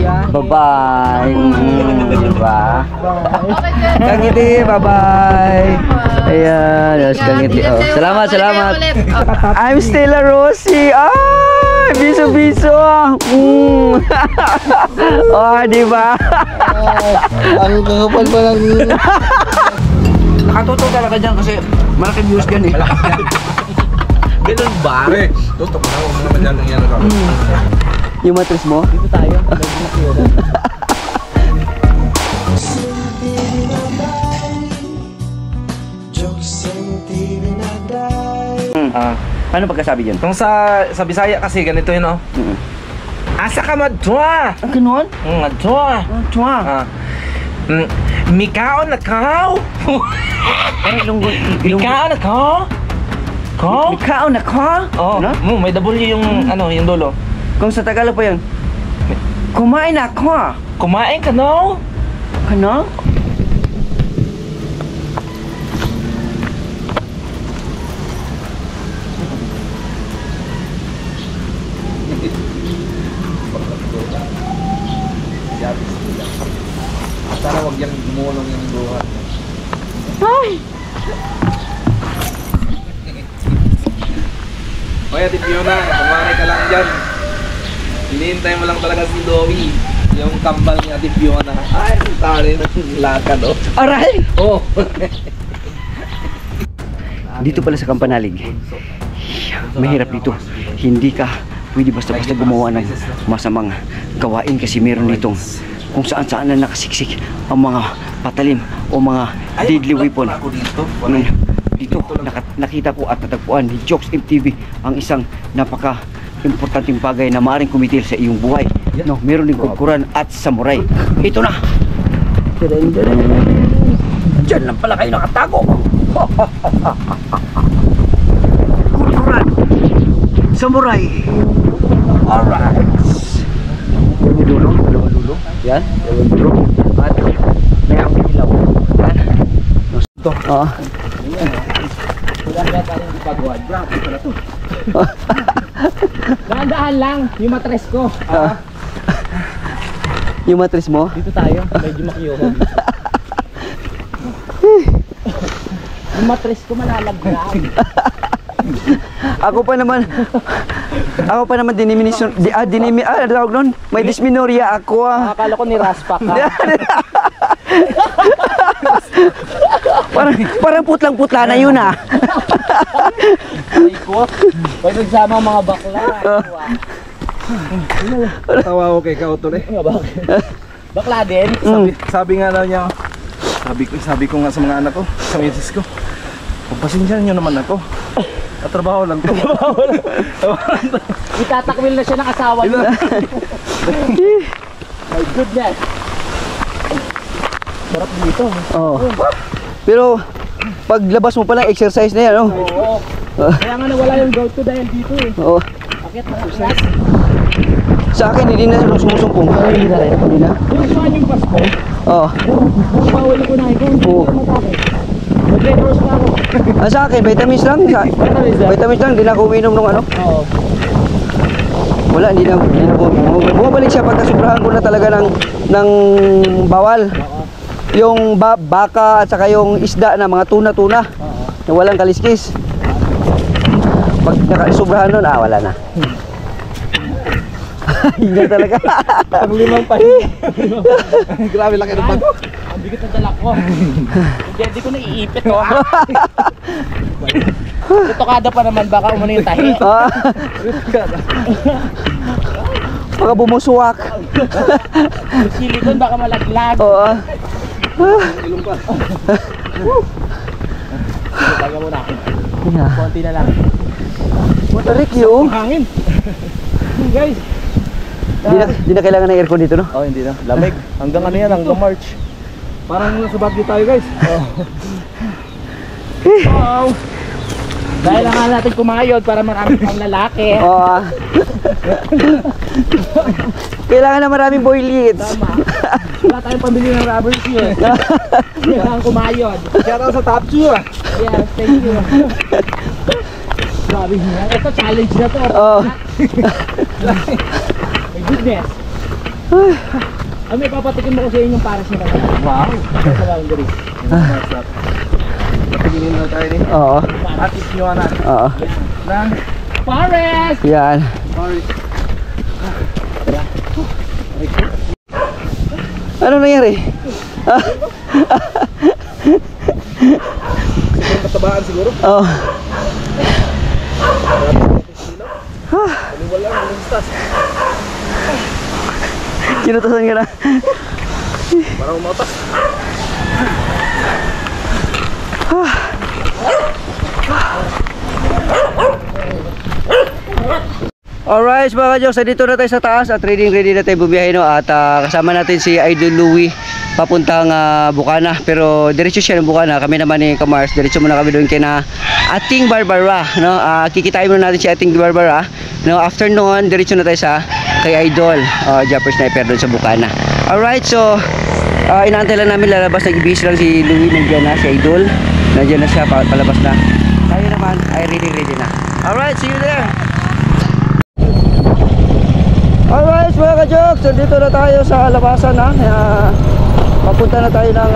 Bye-bye. Diba? Kang Ngiti, bye-bye. Ayan, yes, Kang Ngiti. Oh, salamat, salamat. I'm Stella Rosie. Ay, biso-biso. Oh, diba? Ang kakapal pa lang. Nakatuto talaga dyan kasi malaking views dyan eh. Ganun ba? Tutok na, huwag mo naman dyan nangyari ka. Yung matris mo? Dito tayo. Paano pagkasabi dyan? Kung sa Bisaya kasi ganito yun, oh. Asa ka madwa? Ang ganon? Madwa. Chua. Mikao na kao? Mikao na kao? Ko? Mikao na ka? Oh, may W yung ano, yung dulo. Kung sa Tagalog pa yun, kumain na ka. Kumain ka no? Kano? Sana wag yan gumulong yung buhat. Ay! Oy, Ate Fiona, kumari ka lang dyan. Hinihintay mo lang talaga si Dowie. Yung kambal ni Ate Fiona. Ay, tari ng lakad, oh. Aray! Oh. Dito pala sa Kampanalig. Mahirap dito. Hindi ka pwede basta-basta gumawa ng masamang gawain kasi meron ditong kung saan-saan na nakasiksik ang mga patalim o mga deadly weapon. Dito nakita ko at natagpuan ni Jokes MTV ang isang napaka-importanting bagay na maaaring kumitil sa iyong buhay. No, meron ding kugkuran at samurai. Ito na! Diyan lang pala kayo nakatago! Kugkuran! Samurai! Alright! May dulo? Dalawang dulo? Yan? Dalawang dulo? At may ang ilaw. Yan? Ito? Oo. Dahan-dahan lang, yung matres ko. Yung matris mo? Dito tayo, medyo makiyoho. Yung matres ko malalaglag. Ako pa naman tawag nun? May dysmenorrhea ako Akala ko niraspa ka. Parang putlang-putla na yun Ay ko, pag nagsama ang mga bakla. Tawa ko kay Kautol eh. Bakit? Bakla din? Sabi nga daw niya, sabi ko nga sa mga anak ko, sa misis ko, pagpasensyahan nyo naman ako. Katrabaho lang to. Itatakwil na siya ng asawa niya. My goodness. Sarap dito. Oo. Pero paglabas mo pala exercise na yan, no? Oo. Kaya nga nawala yung go-to dahil dito eh. Oo. Bakit na class? Sa akin hindi na sumusumpong. Hindi na rin. Hindi na. Yung saan yung Pasko? Oo. Bawal ko na ikaw. Oo. Mag-red rose pa ako. Sa akin, vitamins lang. Vitamins lang, hindi na ako uminom ng ano. Oo. Wala, hindi na bumabalik siya pagka sobrahan ko na talaga ng bawal. Yung baka at saka yung isda na mga tuna-tuna na walang kaliskis. Pag nakasobrahan nun, wala na. Hindi talaga. Ang limang pa. Grabe laki ng bago. Ang bigat na dala ko. Hindi ko naiipit ko. Tutokada pa naman, baka umano yung tahi. Baka bumusuwak. Silikon baka malaglag. Oo. Ilong pa. Taga muna. Konti na lang. Tarik yun. Hangin. Guys. Hindi na kailangan ng aircon dito, no? Oh, hindi na. Lamig. Hanggang ano yan, hanggang March. Parang nasa Baguio tayo, guys. Wow. Dahil lang nga natin kumayod para marami pang lalaki. Oo. Kailangan na maraming boilits. Tama. Wala tayong pambili ng rubber shoes. Kailangan kumayod. Shout out sa Top 2 ah. Yes, thank you. Grabe nga. Ito challenge na to. Oo. My goodness. May papatikin mo ko sa inyong pares nila. Wow. Sa boundary. Patiginin na tayo ni. Oo. Atis nyo na. Oo. Ng Pares! Yan. sorry. Ano nangyari? Sobrang katabaan siguro. Oo. Wala ang listas. Kinutasan ka na. Parang umatas. Alright mga ka-jokes, dito na tayo sa taas at ready na tayo bumiyahe, no? At kasama natin si Idol Louie papuntang Bukana. Pero diretso siya ng Bukana, kami naman ni Kamars, diretso muna kami doon kina Ating Barbara, no? Kikitain muna natin si Ating Barbara, no? After noon, diretso na tayo sa kay Idol Jumper Sniper doon sa Bukana. Alright, so inaantay lang namin lalabas, nag-ibis lang si Louie, nandiyan na si Idol, nandiyan na siya, palabas na. Tayo naman ay ready na. Alright, see you there. Alright mga ka-jokes, dito na tayo sa labasan na. Papunta na tayo ng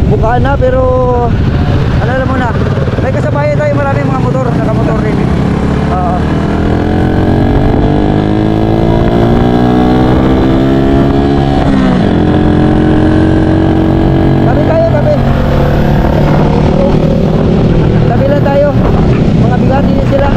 Bukana, pero alam mo na, may kasabayan tayo, maraming mga motor, nakamotor rin. Tabi tayo, tabi. Tabi lang tayo, mga bigati din sila.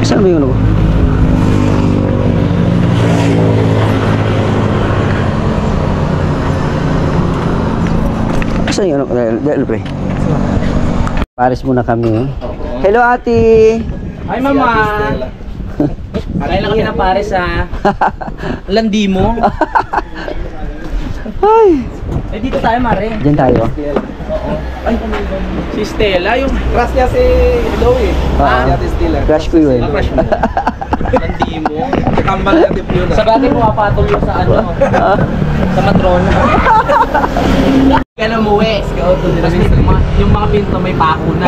Saan ba yung ano? Saan yung ano? Dahil pre. Pares muna kami. Hello ate! Hi mama! Kaya lang kami ng pares ha. Landi mo. Ay! Eh dito tayo mare. Diyan tayo. Ay, si Stella yung Crush niya si Louie. Si Ate Stella. Crush ko yun. crush mo. Landi mo. Kambal ni Ate Fiona. Sa bagay pumapatol yung sa ano. Sa matrona. Kaya na umuwi. Tapos yung mga pinto may pako na.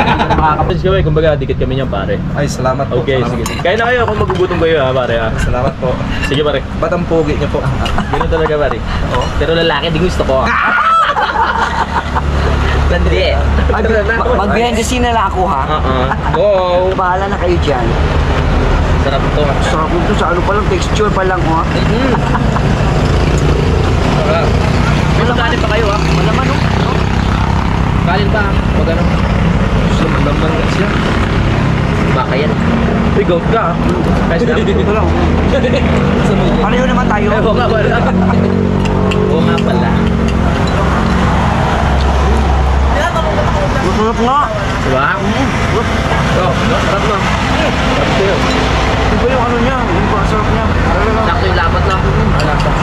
Kapag kami, kumbaga dikit kami niyan pare. Ay, salamat po. Okay, Salamat. sige. Kaya na kayo kung magugutom kayo ha pare ha. Salamat po. Sige pare. Ba't ang pogi niyo po? Ganun talaga pare. Oo. Pero lalaki di gusto ko. Landi eh. Mag-behind the scene na lang ako ha. Go! Bahala na kayo dyan. Sarap to. Sarap nito sa ano pa lang, texture pa lang ha. Sarap. May magaling pa kayo ha. Malaman no? Kanin ba? Wag ano? Laman ka siya. Baka yan. Uy, goat ka ha. Guys, Ito lang. Pareho naman tayo. oo nga pala. Oo nga pala. Masarap nga. Diba? Sarap na. Sarap sa'yo. Ito ba yung ano niya? Yung sarap niya. Sakto yung lapat lang. Lapat.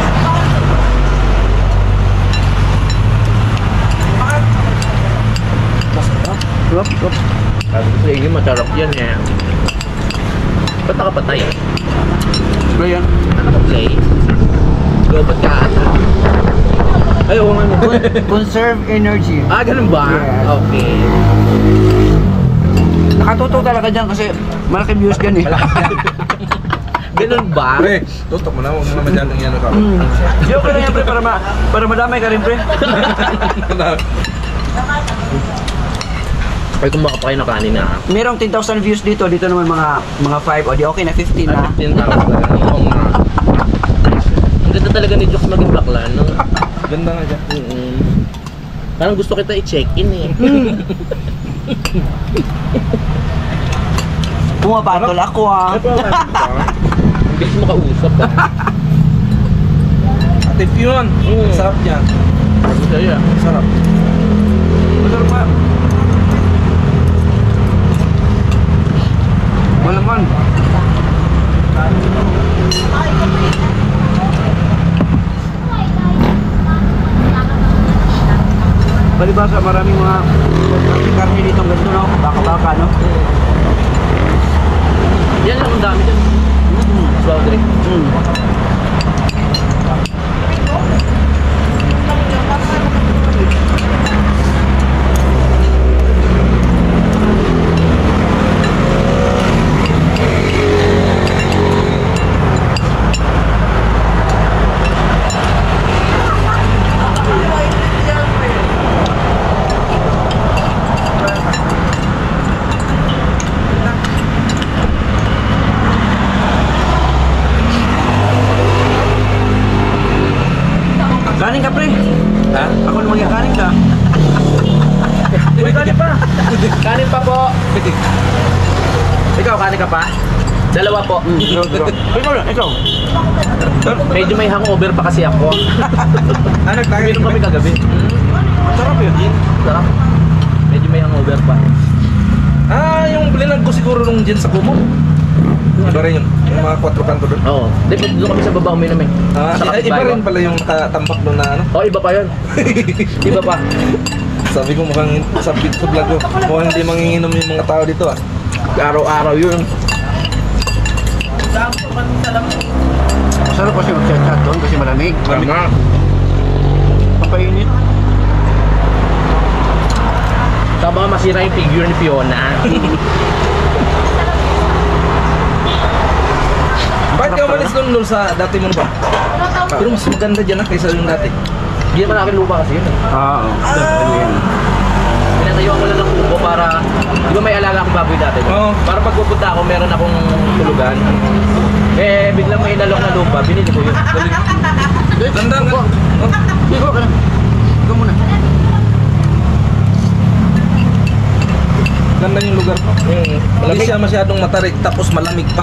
Sarap, sarap. Sabi ko sa inyo, masarap yan eh. Ba't nakapatay? Ba yan? Nakapa-play? Go, ba't ka? Ay, oo nga. Conserve energy. Ah, ganun ba? Yes. Okay. Nakatuto talaga dyan kasi malaki views dyan eh. Ganun ba? Pre, tutok mo na, huwag mo na masyadong yan ako. Yo ka na yan, pre, para madamay ka rin, pre. Ay, kung baka pa kayo na kanina. Merong 10,000 views dito naman mga 5, o di okay na 15 na. 15 tama talaga. Oo nga. Ang ganda talaga ni Jokes maging bakla, no? Ganda nga siya. Parang gusto kita i-check-in eh. Pumapatol ako ah. Ang bilis mo kausap ah. Ate Fion, sarap niya. Sabi sa'yo ah. Sarap. Masarap pa. Malaman. Palibasa maraming mga karne dito ganito, no? Baka-baka, no? Yan lang ang dami dyan. Strawberry. Kanin ka, pre. Ha? Ako naman yung kanin ka. Uy, kanin pa! Kanin pa po! Ikaw, kanin ka pa? Dalawa po. Ikaw lang, ikaw. Medyo may hangover pa kasi ako. Anak, Uminom kami kagabi. Sarap yun. Sarap. Medyo may hangover pa. Yung blinag ko siguro nung gin sa Kumo. Iba rin yun. Yung mga 4 kanto doon. Oo. Doon kami sa baba uminom eh. Sa Iba kapitbahay rin ko. pala yung nakatambak doon na ano. Oo, iba pa yun. Iba pa. Sabi ko mukhang sa vlog ko, mukhang hindi manginginom yung mga tao dito ah. Araw-araw yun. Masarap kasi mag-chat-chat doon kasi malamig. Tama. Papainit. Tama masira yung figure ni Fiona. Bakit ka umalis doon sa dati mo ba? Pero mas maganda dyan kaysa yung dati. Hindi naman akin lupa kasi yun eh. Oo. Ano yan? Pinatayuan ko lang ng kubo para, di ba may alaga akong baboy dati? Oo. Para pag pupunta ako, meron akong tulugan. Eh, biglang may inalok na lupa, binili ko yun. Ganda nga. Ikaw ka na. Ikaw muna. Ganda yung lugar pa. Hindi siya masyadong matarik tapos malamig pa.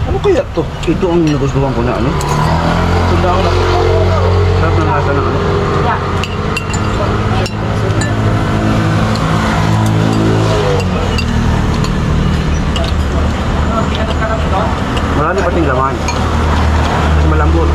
Ano kaya to? Ito ang nagustuhan ko na ano. Tunda ako na. Sarap ng lasa ng ano. Marami pating laman. Kasi malambot.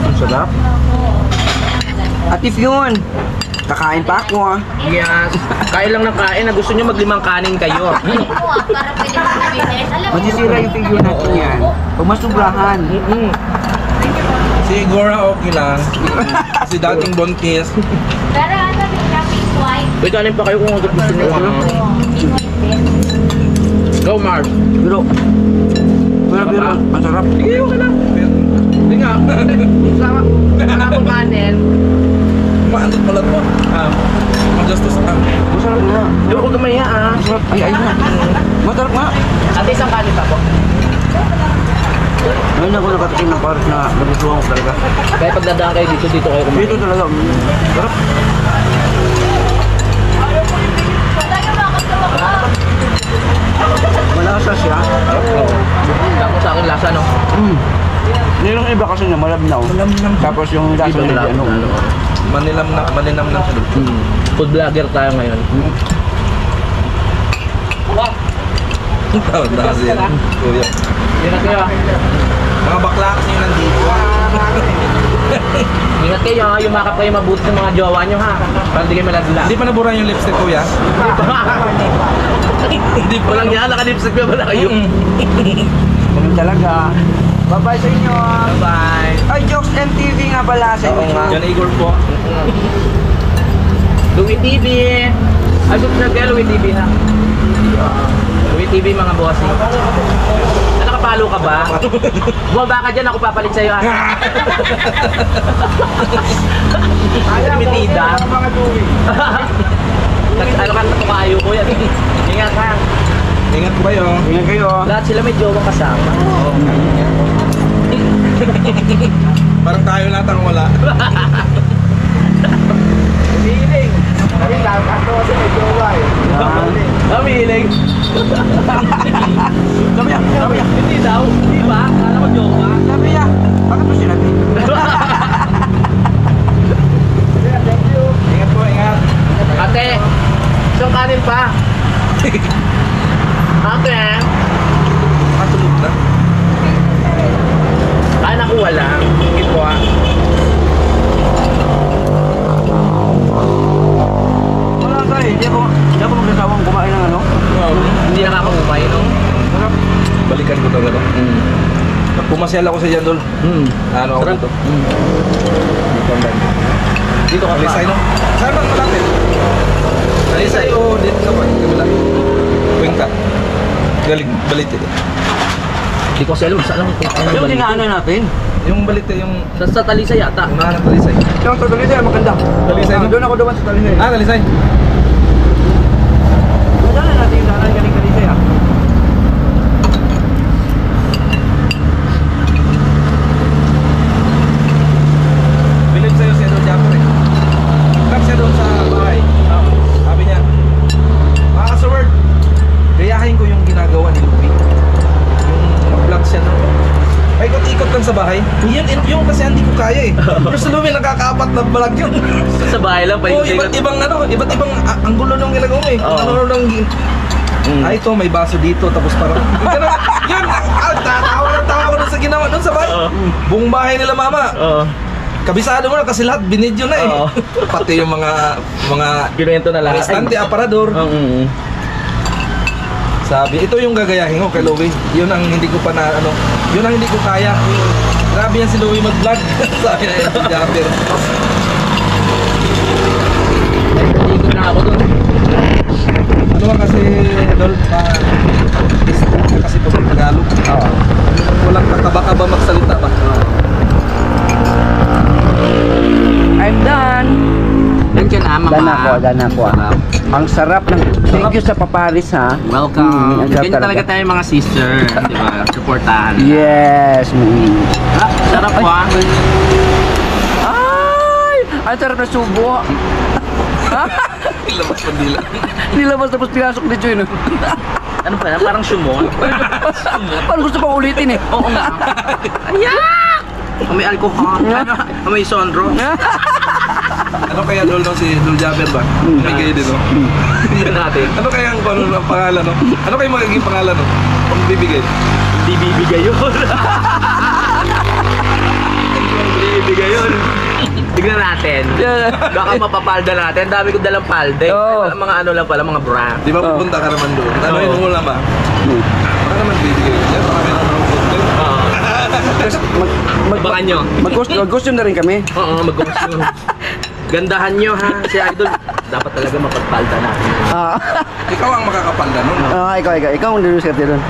Ang sarap. At if yun, kakain pa ako ah. Yes. Kain lang ng kain na gusto nyo maglimang kanin kayo. Masisira yung figure natin yan. Pag masubrahan. Si Gora okay lang. Si dating Bontis. Pero ano, may traffic white. Uy, kanin pa kayo kung gusto nyo. Go, Mars. Pero masarap. Sige, okay lang. Hindi nga. Sama. Wala akong kanin. Maanot pala to. Magastos ka. Masarap na. Hindi ako gumaya ah. Masarap. Ay, ayun na. Masarap nga. At isang kanin pa po. Ngayon ako nakatikim ng parang na nagustuhan ko talaga. Kaya pag dadaan kayo dito kayo kumain. Dito talaga. Sarap. Malasa siya. Tapos sa akin lasa, no? Yung iba kasi na malabnaw. Malamnam. Tapos yung lasa Iba nila malabnaw. ano. Malinam lang siya doon. Food vlogger tayo ngayon. Tawad na kasi yan. Kuya. Hindi na kaya. Mga bakla kasi yung nandito. Ingat kayo ha, yumakap kayo mabuti sa mga jowa nyo ha. Para hindi kayo malagla. Hindi pa nabura yung lipstick kuya. Hindi pa lang yan, naka-lipstick pa pala kayo. Ganun talaga. Bye-bye sa inyo. Bye! Ay, Jokes MTV nga pala sa inyo. Yan Igor po. Louie TV! Ay, subscribe kayo Louie TV ha. Louie TV mga bossing. Nakapalo ka ba? Bumaba ka dyan, ako papalit sa'yo ha. Limitida. Ano ka natukayo ko yan. Ingat ha. Ingat po kayo. Ingat kayo. Lahat sila may jowang kasama. Parang tayo lahat ang wala. Umiiling. Kami lang, ako kasi may jowa eh. Umiiling. Sabi yan. Hindi daw, di ba? Kala ko jowa. Sabi yan. Bakit mo sinabi? Ingat po, ingat. Ate, isang kanin pa. Ate, Matulog na. kaya nakuha lang. Ito ah. Wala tayo. Hindi ako magsasawang kumain ng ano. Hindi nakakaumay, no? Balikan ko daw gano'n. Pumasyal ako sa Jandol. Ano ako dito? Dito ka Talisay, no? Saan bang malapit? Talisay o dito ka pa? Kabila. Wingka. Galing, balit ito. Hindi ko sila, saan lang ito? Yung tinaano natin. Yung balit yung Sa Talisay yata. unahan ng Talisay. Yung sa Talisay, maganda. Talisay, no? Doon ako duman sa Talisay. Ah, Talisay. Madala natin yung daran galing Talisay ah. Bilib sa'yo siya doon, Japper eh. Cut siya doon sa bahay. Sabi niya, mga kasaward, gayahin ko yung ginagawa ni Lupi. Yung mag-vlog siya no? Paikot-ikot lang sa bahay. Yung kasi hindi ko kaya eh. Pero sa Lupi, nakakaapat na vlog yun. Sa bahay lang, Oo, iba't ibang ang gulo nung ginagawa mo eh. Kung ano nung ay ito, may baso dito, tapos parang ganun, yun, tawa ko dun sa ginawa dun sa bahay. Buong bahay nila mama. Kabisado mo na kasi lahat binidyo na eh. Pati yung mga Kinuwento na lahat. estante, aparador. Sabi, ito yung gagayahin ko kay Louie. Yun ang hindi ko pa na yun ang hindi ko kaya. Grabe yan si Louie mag-vlog. Sabi na yung Japper. Ikot na ako dun. Ano ba kasi, Dol, kasi pag Tagalog. Walang kakaba-kaba magsalita ba? I'm done. Yan ka na, mama. Done ako. Ang sarap ng... Thank you sa paparis ha. Welcome. Ang sarap Ganyan talaga tayo mga sister, di ba? Supportahan. Yes. Sarap po ah. Ay! Ang sarap na subo. Ilabas pa nila. Nilabas tapos pinasok dito yun. Ano pa yan? Parang sumon. Parang gusto pang ulitin eh. Oo nga. Ayak! May alcohol. May sondro. Ano kaya Dol no? Si Dol Japper ba? May kayo din no? Yan natin. Ano kaya ang pangalan no? Ano kaya magiging pangalan no? Pag bibigay? Di bibigay yun. Di bibigay yun. Tignan natin. Baka mapapalda natin. Dami ko dalang palde. Oo. Mga ano lang pala, mga brand. Di ba pupunta ka naman doon? Ano yung mo lang ba? Baka naman bibigay. Yan, baka meron naman food. Abangan nyo. Mag-costume na rin kami. Oo, mag-costume. Gandahan nyo ha. Si Idol, dapat talaga mapagpalda natin. Ikaw ang makakapalda nun. Ikaw ang dinuskarte doon.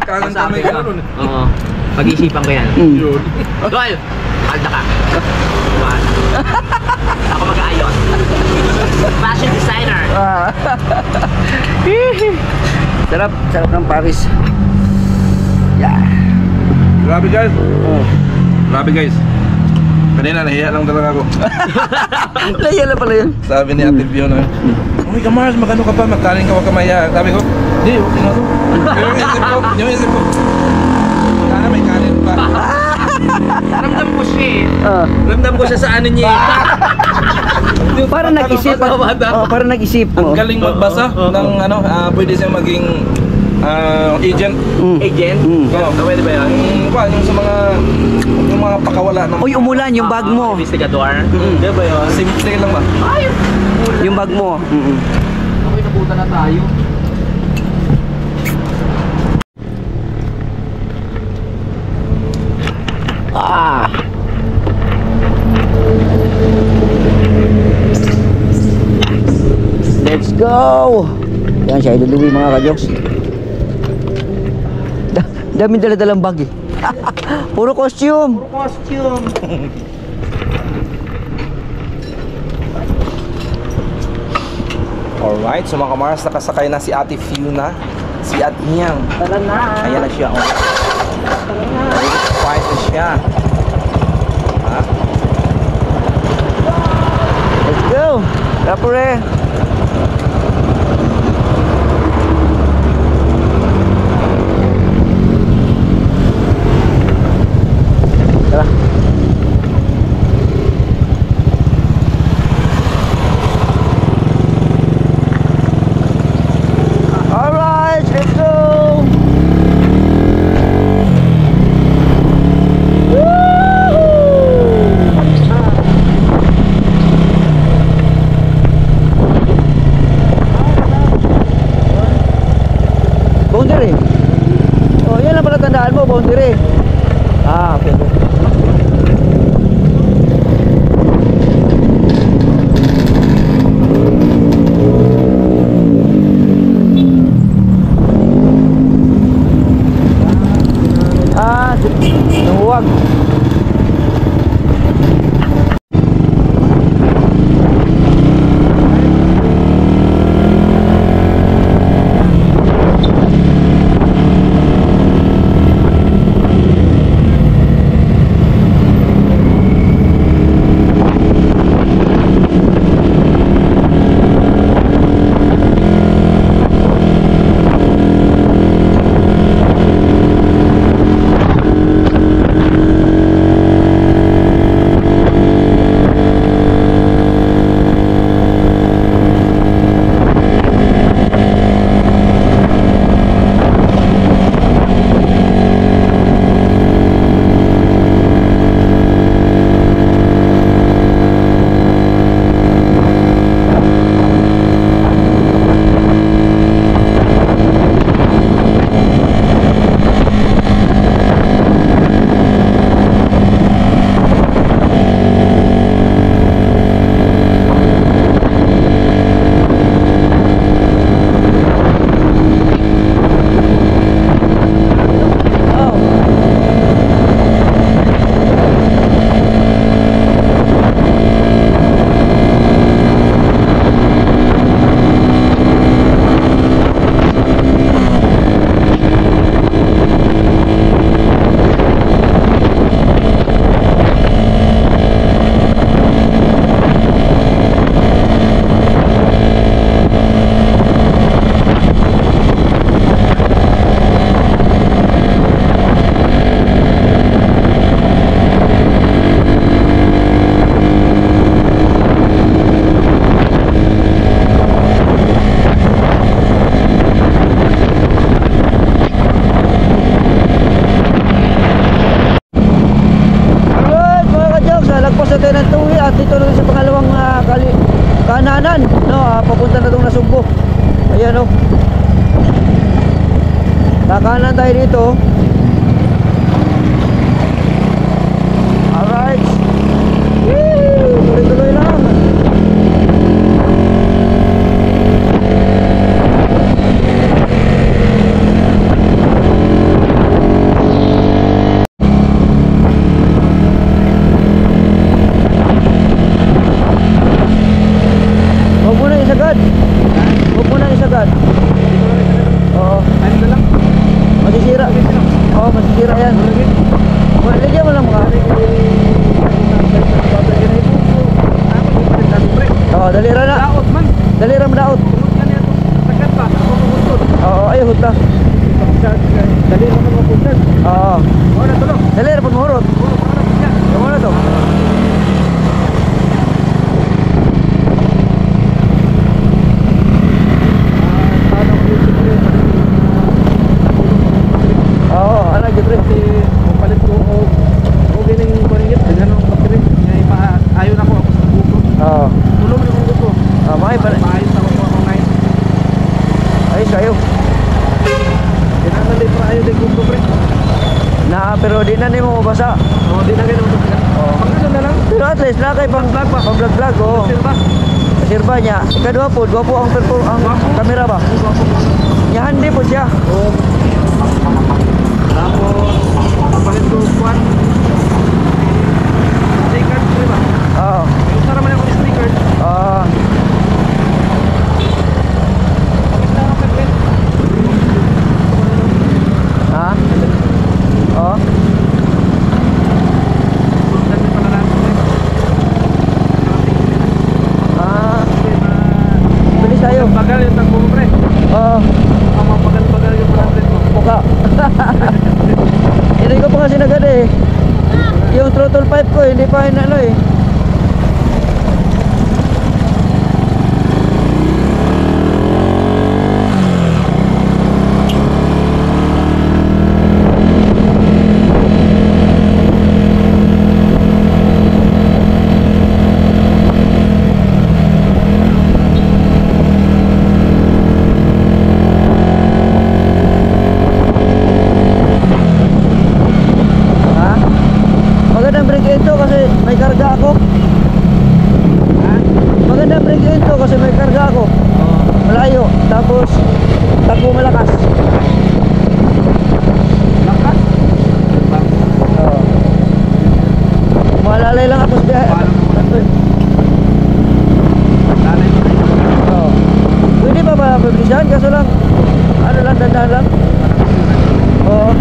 Kangan kami Masabi ka. gano'n. Oo. Pag-isipan ko yan. Yun. Doy! Palda ka. Wala. Ako mag-aayos. Fashion designer. Sarap ng Paris. Yeah. Grabe guys. Grabe guys. Kanina nahiya lang talaga ako. Nahiya na pala yun. Sabi ni Ate Fiona, uy Kamars, magano ka pa? Magkaling ka, wag ka maya. Sabi ko, di, okay na to. Yung isip ko, sana may kanin pa. Ramdam ko siya eh. Ramdam ko siya sa ano niya eh. Parang nag-isip. Parang nag-isip mo. Ang galing magbasa ng ano, pwede siyang maging agent. Agent? Pwede ba yan? Yung sa mga pakawala ng... Uy, umulan yung bag mo. Investigador? Di ba yun? Simple lang ba? Yung bag mo. Okay, nabuta na tayo. Let's go! Yan siya, iluluwi mga kajoks. Daming dala-dalang bag eh. Puro costume. Alright, so mga kamaras, nakasakay na si Ate Fiona. Si Ate Niyang. Tara na. Ayan na siya. Quiet na siya. Ha? Let's go! Kapure! Tara. Alright, let's go! Boundary. Oh, yan ang pala tandaan mo, boundary. Ah, okay. Ah, huwag. kananan, no, papunta na itong Nasugbo. Ayan, no. Kakanan tayo dito. Alright. Tuloy-tuloy lang. Huwag mo na isagad. Huwag mo na isagad. Oo. Ano na lang? Masisira. Oo, masisira yan. Lagyan mo lang mga. Oo, dalira na. Daot man. Dalira mo daot. Oo, ayaw huta. Dalira mo mapuntan. Oo. Dalira po mahurot. Yung ano to? pero di na nimo mabasa. Oh, di na ganun. Oh. Pang ano na lang. Pero at least na kay pang vlog pa, pang vlog oh. Silba. Sirba niya. Ikadua po, gwapo ang kamera ba? Nya handi po siya. Oh. Tapos papalit ko kuan. Sticker, di ba? Oo. Yung sarap man yung sticker. Ah. Ha? Oh. Ah. Bilis tayo. Bagal yung tagpo mo, pre. Oo. Ang mga bagal-bagal yung 100 mo. Muka. Hindi ko pa kasi nagad eh. Yung throttle pipe ko hindi pa hinalo eh. Ha? Magandang brake ito kasi may karga ako. Ha? Magandang brake ito kasi may karga ako. Malayo. Tapos takbo malakas. Lakas. Oo. Malalay lang ako sa biyahe. Paano naman? Lalay mo na yun. Oo. Pwede pa ba publishan? Kaso lang, ano lang, dandahan lang. Oo.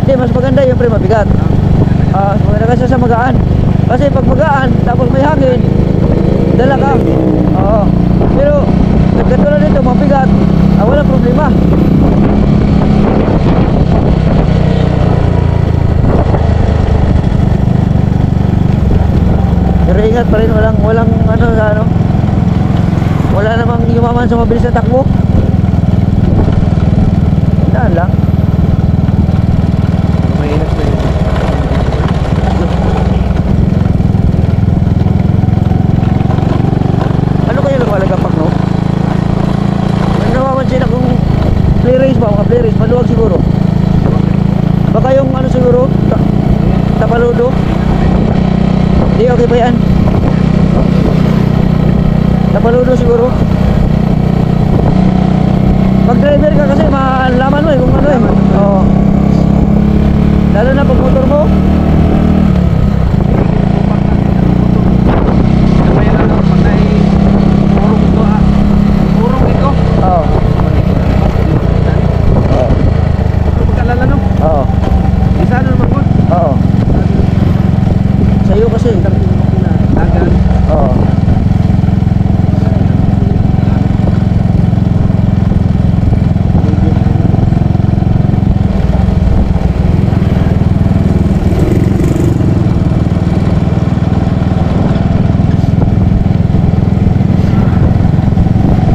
Hindi, mas maganda yung pre mabigat. Mas maganda kasi sa magaan. Kasi pag magaan, tapos may hangin, dala ka. Oo. Pero, katulad nito, mabigat, walang problema. Pero ingat pa rin, walang ano sa ano. Wala namang yumaman sa mabilis na takbo. Daan lang. Mainit na yun. Ano kaya nagwalagapak no? May nawamansin akong play race ba? Mga play race, maluwag siguro. Baka yung ano siguro, tapaludo. Hindi, okay pa yan. Tapaludo siguro. Pag driver ka kasi malaman mo eh kung ano eh. Oo. Lalo na pag motor mo. Kaya lang pag urong ito urong ito. Oo. Oo. Pagkalala no? Oo. Isa na naman mo. Oo. Sa'yo kasi. Agad. Oo.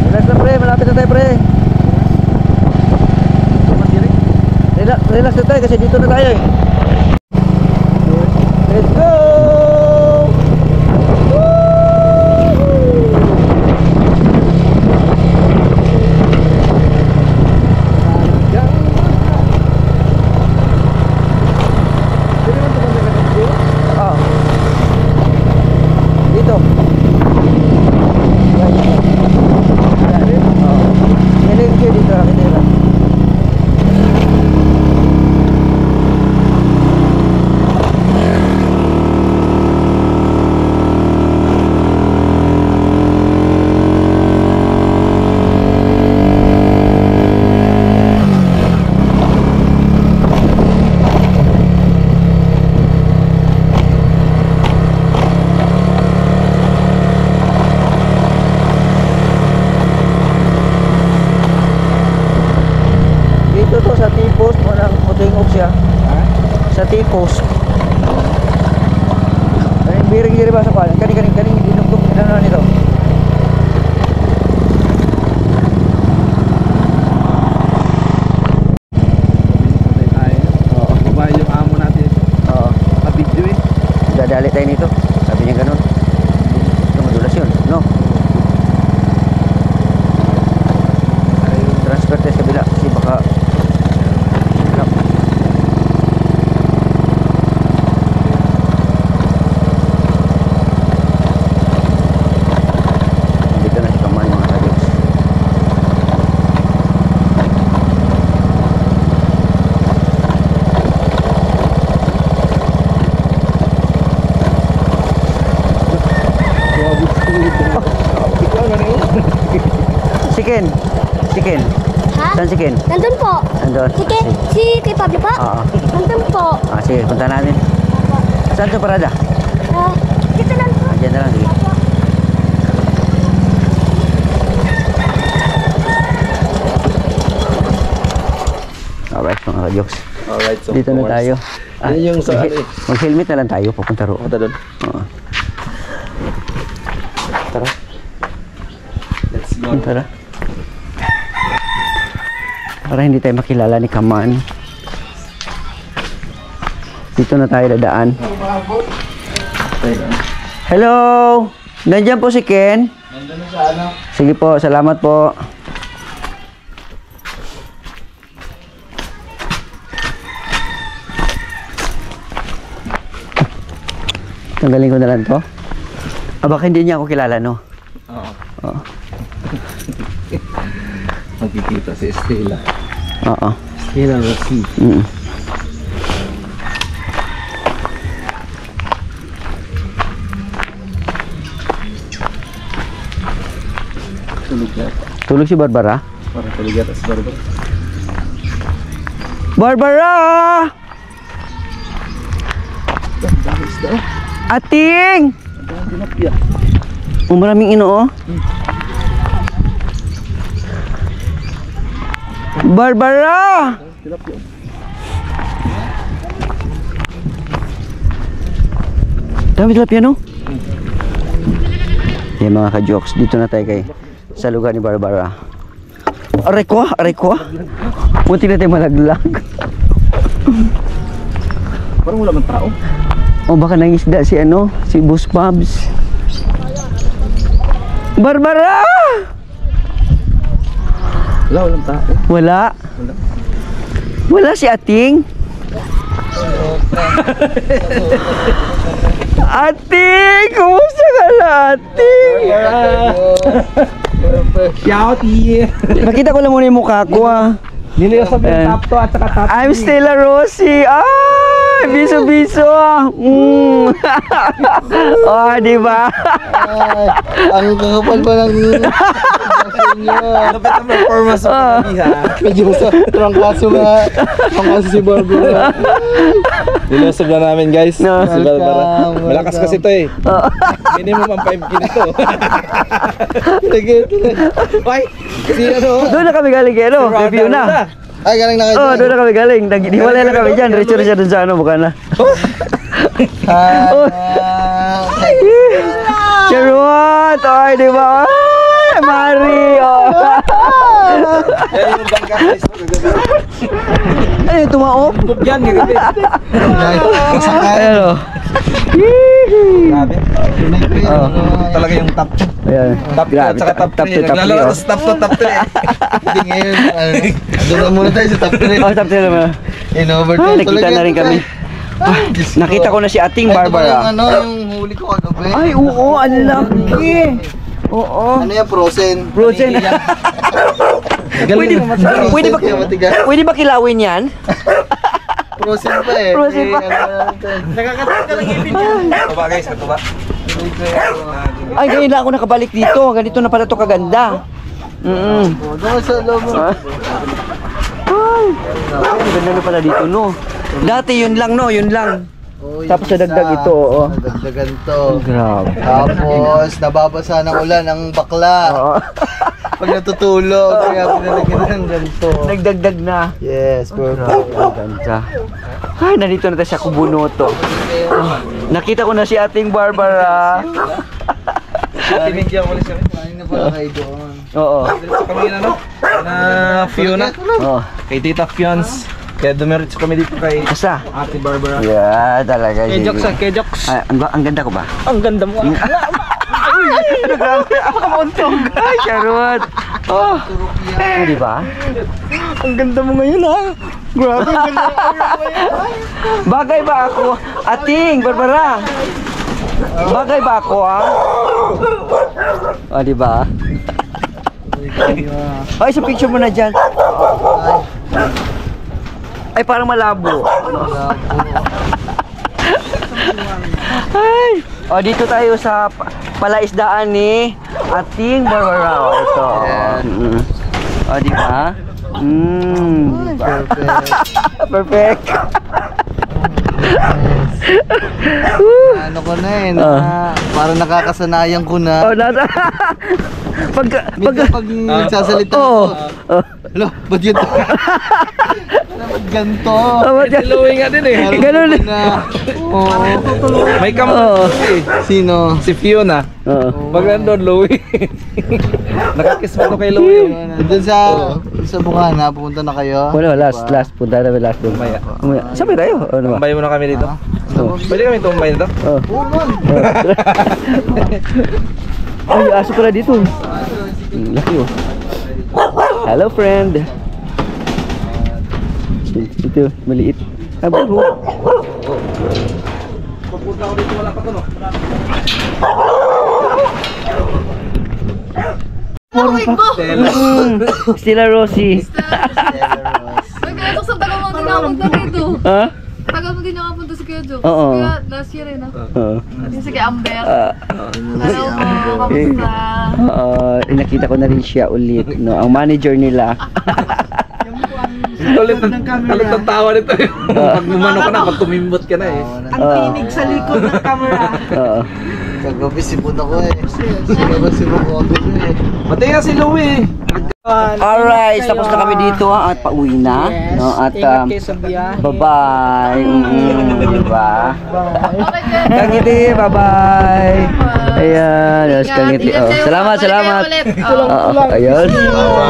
Relax lang pre, malapit na tayo pre. Relax na tayo kasi dito na tayo eh. Let's go! Ah. Dito. Yan, yan. Oo. Yan yung dito nakitira. Dito to sa T-post mo nang mutingog siya. Sa T-post. Kaning biring diri ba sa kwan? Kaning dinugtog ano nito. Oo. Babae yung amo natin. Oo. Ka-video eh. Dadali tayo nito. Sabi niya ganun. Ito madulas yun, no? Transfer tayo sa kabila kasi baka Ken? Si Ken? Ha? Saan si Ken? Nandun po. Nandun? Si kay Pablo pa? Oo. Nandun po. Sige, punta natin. Saan ito parada? Dito lang po. Diyan na lang, sige. Alright, mga ka-jokes. Alright, so Dito na tayo. Yan yung sa ano eh. Mag-helmet na lang tayo, papunta roon. Punta doon. Oo. Tara. Let's go. Tara. Para hindi tayo makilala ni Kaman. Dito na tayo dadaan. Hello! Nandiyan po si Ken? Nandiyan na sa ano? Sige po, salamat po. Tanggalin ko na lang to. Baka hindi niya ako kilala, no? Oo. Magkikita si Estela. Oo. Estela Rossi. Tulog na. Tulog si Barbara? Parang tulog yata si Barbara. Barbara! Ating! Maraming ino, oh. Barbara! Dami tilapia, no? Yan mga ka-jokes, dito na tayo sa lugar ni Barbara. Aray ko. Munti na tayo malaglag. Parang wala man tao. O baka nangisda si si Boss Pabs. Barbara! Walang tao. Wala si Ating. Ating! Kumusta ka na, Ating? Shout yeah. Nakita ko lang muna yung mukha ko, Niliyo sa top 2 at saka top 3. I'm Stella Rossi. Biso-biso. Oh, di ba? Ang kakapal pa ng Lapit ang performance mo kami ha. medyo sa trangkaso si Barbara. Nilusog na namin guys. No. Si Barbara. Welcome, Malakas kasi to eh. Minimum ang 5 kilo to. Ay, si Doon na kami galing kay review na. Ay, galing na kayo. Oh, doon na kami galing. Hiwalay na kami dyan. Diretso na siya dun sa buka na. Charot! Ay, di ba? Ay, Mari! Yan yung bangka guys. Ay, tumaop. Yan, gagabi. Ayan o. Grabe. Talaga yung top 2. Ayan. Top 2 at saka top 3. Naglalaro sa top 2, top 3. Hindi ngayon. Doon na muna tayo sa top 3. Oh, top 3 naman. In-overtime. Nakita na rin kami. Nakita ko na si Ating Barbara. Yung huli ko kagabi. Ay, oo. Ang laki. Oo. Ano yan, frozen? Frozen. Pwede ba kilawin yan? Frozen pa eh. Frozen pa. Nakakatakot ka lang ipin Katuba guys, katuba. Ay, ngayon lang ako nakabalik dito. Ganito na pala ito kaganda. Doon sa loob mo. Ay, ang ganda na pala dito, no? Dati yun lang, no? Yun lang. Tapos nadagdag ito, oo. Nadagdagan to. Grabe. Tapos, nababasa ng ulan ang bakla. Oo. Pag natutulog, kaya pinalagyan ng ganito. Nagdagdag na. Yes, Grabe, perfect. ang ganda. Ay, nandito na tayo sa Kubunoto. Nakita ko na si Ating Barbara. Tinigyan ko ulit siya. Kain na pala kayo doon. Oo. Diretso kami na Fiona. Oo. Kay Tita Fions. Kaya dumiretso kami dito kay Asa? Ate Barbara. Yeah, talaga. Kejoks. Ay, ang ganda ko ba? Ang ganda mo. Ano grabe? Ako kauntong. Ay, charot. Oh. Di ba? Ang ganda mo ngayon ha. Grabe. Bagay ba ako? Ating, Barbara. Bagay ba ako, ha? O, di ba? Ay, sa picture mo na dyan. Ay, parang malabo. Ay. O, dito tayo sa palaisdaan ni Ating Barbara. Ito. O, di ba? Perfect. Perfect. Ano ko na eh, parang nakakasanayan ko na. Oh, nasa. Minsan pag nagsasalita Oh. Alo, ba't yun? Ba't ganito? Si Louie nga din eh. Ganun. Oo. May Oh. kamot eh. Sino? Si Fiona. Oo. Pag nandun, Louie. Nakakiss mo to kay Louie. Doon sa Bukana, pupunta na kayo? Wala, last. Punta na last doon. Maya. Sabay tayo. Ano ba? Tumbay muna kami dito. Oh. Pwede kami tumbay dito? Oh. Ay, aso pala dito. Laki oh. Hello friend. Ito, maliit. Abay ho. Pagpunta ko dito, wala pa to no? Stella Rossi. Ay, kaya ito sa dalawang din nakapunta dito. Ha? Tagal mo din nakapunta sa Kuya Joe. Oo. Kaya last year eh, no? Oo. Yung sa kay Amber. Hello po, kamusta? Nakita ko na rin siya ulit, no. Ang manager nila. Ulit ng tawa nito eh. Pag lumano ka na, pag tumimbot ka na eh. Ang tinig sa likod ng camera. Oo. Kagabi sipon ako eh. Kagabi sipon ako eh. Pati nga si Louie. Alright, tapos na kami dito at pauwi na, no? At bye-bye. Diba? Kangiti, bye-bye. Ayan, yes, kangiti. Oh. Salamat. Ayun.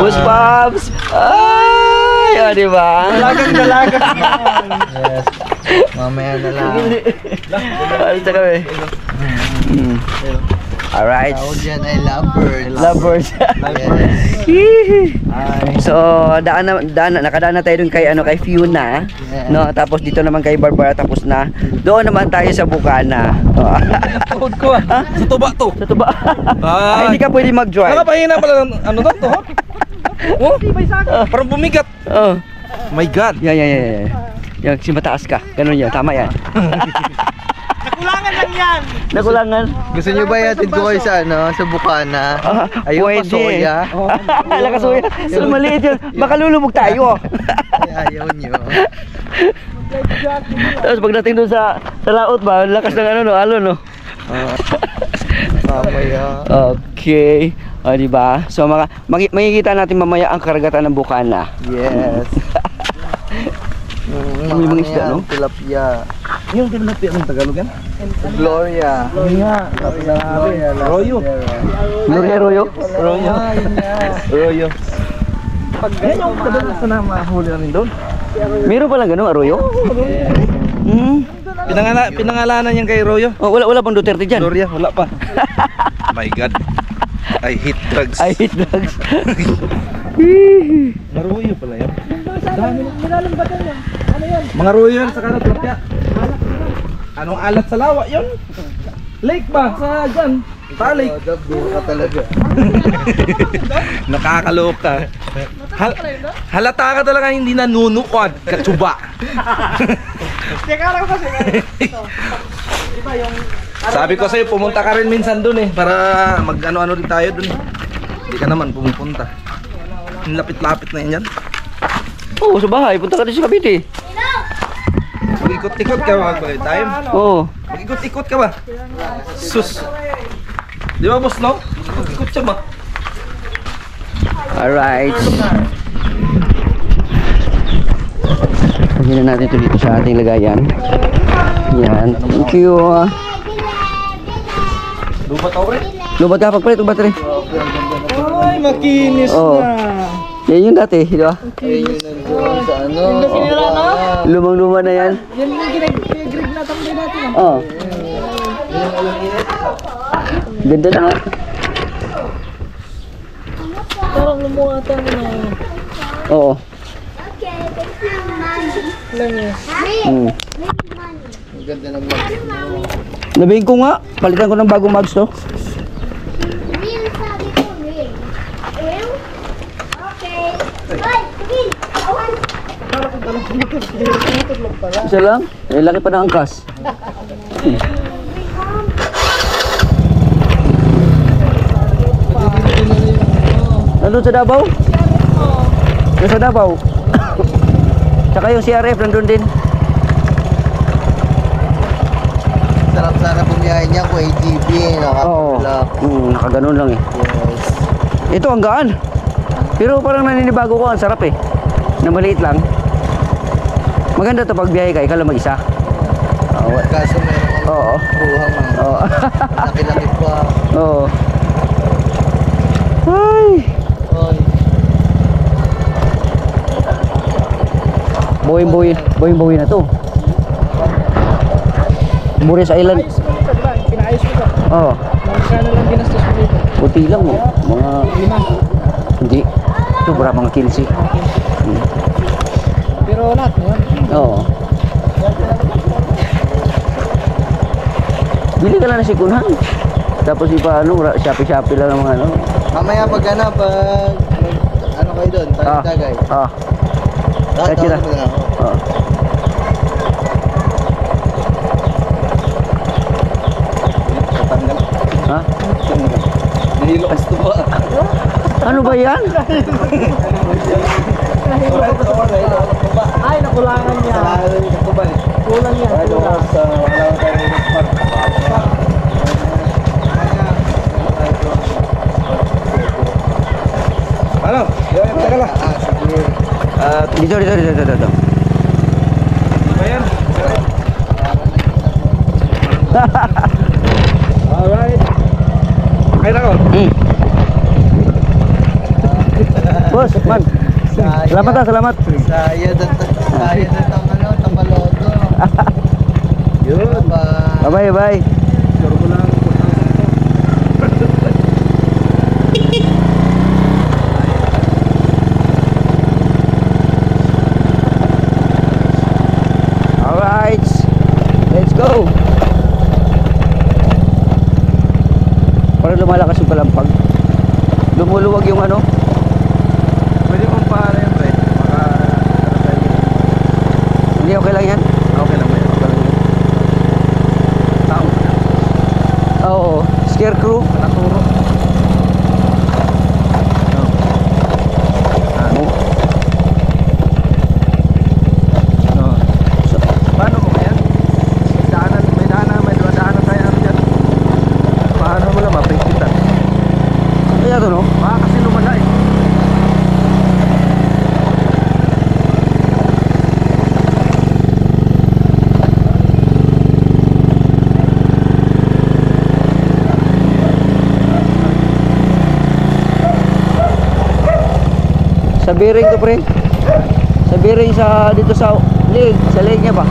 Bus Pops. Ay, oh, diba? Dalagang. Yes. Mamaya na lang. Alis na kami. Alright. Tawag dyan ay lovebirds. Lovebirds. So, nakadaan na tayo dun kay Fiona, no? Tapos dito naman kay Barbara, tapos na. Doon naman tayo sa Bukana. Tuhod ko ah. Sa tuba to. Sa tuba. Ay, hindi ka pwede mag-drive. Nakapahina pala ng ano to? Oh? Parang bumigat. Oh. My God. Yan. Yan, si mataas ka. Ganun yan, tama yan. Nakulangan. Gusto nyo ba yatid ko kayo sa sa Bukana? Ayaw pa Pwede. soya. Nakasuya. So, maliit yun. Baka lulubog tayo. Ayaw nyo. Tapos pagdating doon sa laot ba, lakas ng alon, no? Mamaya. Okay. O, diba? So, makikita natin mamaya ang karagatan ng Bukana. Yes. May mga isda, no? Tilapia. Yung tinapia ng Tagalog yan? Gloria. Royo. Royo? Royo. Yan yung kadalasan na mahuli namin doon. Meron palang gano'ng arroyo? Pinangalanan niyan kay Royo. Oh, wala pang Duterte dyan. Gloria, wala pa. My God. I hate drugs. I hate drugs. Maroyo pala yan. Mga royo yan sa kanot tilapia. Anong alat sa lawa yun? Lake ba? Sa dyan? Talik. Duro ka talaga. Nakakaloka. Halata ka talaga hindi nanunuod. Katsuba. Sabi ko sa'yo, pumunta ka rin minsan dun eh. Para mag-ano-ano rin tayo dun. Hindi ka naman pumupunta. Lapit-lapit na yan. Oo, sa bahay. Punta ka din sa Cavite. Mag-ikot-ikot ka ba? Time? Oo. Mag-ikot-ikot ka ba? Sus. Di ba boss no? Ikot siya ba? Alright. Lagyan na natin ito dito sa ating lagayan. Yan. Thank you. Lupa tao rin? Lubat ka pagpalit, lubat rin. Ay, makinis Oo. Yan yung dati, di ba? Ayun yun nandun sa Lumang-luma na yan. Yan yung ginag na tambay natin. Oo. Ganda na nga. Parang lumuha tayo na. Oo. Okay, thank you, Mommy. Ang ganda ng mag. Nabihin ko nga, palitan ko ng bagong mags to. Real sabi ko, real. Real? Okay. Bye, sige. Awan. Isa lang? Eh, laki pa ng angkas. Nandun sa Davao? Yung sa Davao. Tsaka yung CRF nandun din. Sarap sana bumiyahin niya kung AGB. Oo. Nakapulak. Nakaganon lang eh. Yes. Ito ang gaan. Pero parang naninibago ko, ang sarap eh. Na maliit lang. Maganda to pag biyahe ka, ikaw lang mag-isa. Kaso meron Oo. buhang Oo. laki-laki pa. Oo. Ay. Oy. Buhay na to. Muris Island. Pinaayos ko ba? Oo. Magkano lang ginastos ko dito? Puti lang oh. Mga... Hindi. Ito para mga 15. Pero lahat na yun. Oo. Bili ka lang na sikunhan. Tapos ipa ano, Shopee lang ng mga ano. Mamaya pag ano kayo doon, tagay. Kahit kita. Ha? Nahilo kasi ito ba? Ano ba yan? Ay, nakulangan niya. Kulang yan. Ano? Teka lang. Sige. Dito. Ayan. Alright. Okay na ko. Boss, man. Salamat. Sayad ang ano, tamalodo. Yun. Bye. Sure ko lang. Alright. Let's go. Parang lumalakas yung kalampag. Lumuluwag yung ano. Pwede mong paano yan, pre? Hindi okay lang yan? Okay lang ba yan? Okay lang yan. Tao. Oo. Scarecrow. Naturo. Paano mo yan? May daanan tayo ano dyan. Paano mo lang ma-break kita? Kaya to no? Kasi lumala eh. Sa bearing to pre. Sa bearing sa dito sa leg niya ba?